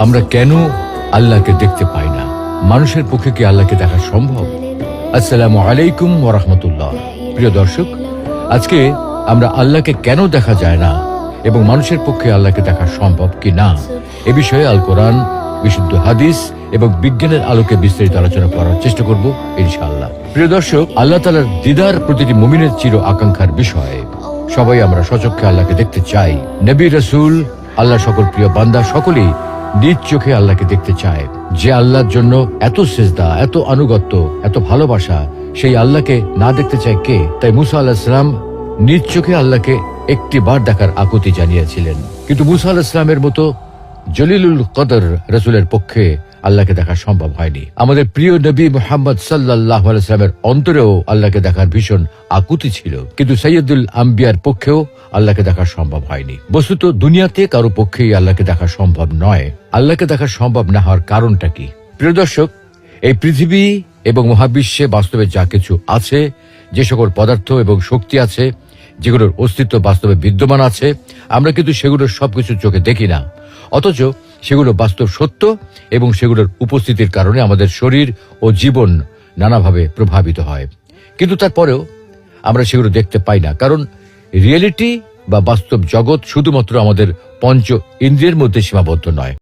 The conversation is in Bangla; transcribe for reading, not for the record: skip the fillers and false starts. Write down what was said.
আমরা কেন আল্লাহকে দেখতে পাই না? মানুষের পক্ষে কি আল্লাহকে দেখা সম্ভব? আসসালামু আলাইকুম ওয়া রাহমাতুল্লাহ। প্রিয় দর্শক, আজকে আমরা আল্লাহকে কেন দেখা যায় না এবং মানুষের পক্ষে আল্লাহকে দেখা সম্ভব কি না এ বিষয়ে আল কোরআন, বিশুদ্ধ হাদিস এবং বিজ্ঞানের আলোকে বিস্তারিত আলোচনা করার চেষ্টা করব ইনশাআল্লাহ। প্রিয় দর্শক, আল্লাহ তাআলার দিদার প্রতিটি মুমিনের চির আকাঙ্ক্ষার বিষয়। সবাই আমরা সচক্ষে আল্লাহকে দেখতে চাই। নবী, রাসূল, আল্লাহ সকল প্রিয় বান্দা সকলেই নিজ চোখে আল্লাহকে দেখতে চায়। যে আল্লাহর জন্য এত সিজদা, এত আনুগত্য, এত ভালোবাসা, সেই আল্লাহকে না দেখতে চায় কে? তাই মুসা আলাইহিস সালাম নিজ চোখে আল্লাহকে একটি বার দেখার আকুতি জানিয়েছিলেন। কিন্তু মুসা আলাইহিস সালামের মতো জলিলুল কদর রাসূলের পক্ষে আল্লাহকে দেখা সম্ভব হয়নি। আমাদের প্রিয় নবী মুহাম্মদ সাল্লাল্লাহু আলাইহি ওয়াসাল্লামের অন্তরেও আল্লাহকে দেখার ভীষণ আকুতি ছিল, কিন্তু সাইয়্যিদুল আম্বিয়ার পক্ষেও আল্লাহকে দেখা সম্ভব হয়নি। বস্তুত দুনিয়াতে কারো পক্ষেই আল্লাহকে দেখা সম্ভব নয়। আল্লাহকে দেখা সম্ভব না হওয়ার কারণটা কি? প্রিয় দর্শক, এই পৃথিবী এবং মহাবিশ্বে বাস্তবে যা কিছু আছে, যে সকল পদার্থ এবং শক্তি আছে, যেগুলোর অস্তিত্ব বাস্তবে বিদ্যমান আছে, আমরা কিন্তু সেগুলোর সবকিছু চোখে দেখি না। অথচ সেগুলো বাস্তব সত্য এবং সেগুলোর উপস্থিতির কারণে আমাদের শরীর ও জীবন নানাভাবে প্রভাবিত হয়। কিন্তু তারপরেও আমরা সেগুলো দেখতে পাই না, কারণ রিয়েলিটি বা বাস্তব জগৎ শুধুমাত্র আমাদের পঞ্চ ইন্দ্রিয়ের মধ্যে সীমাবদ্ধ নয়।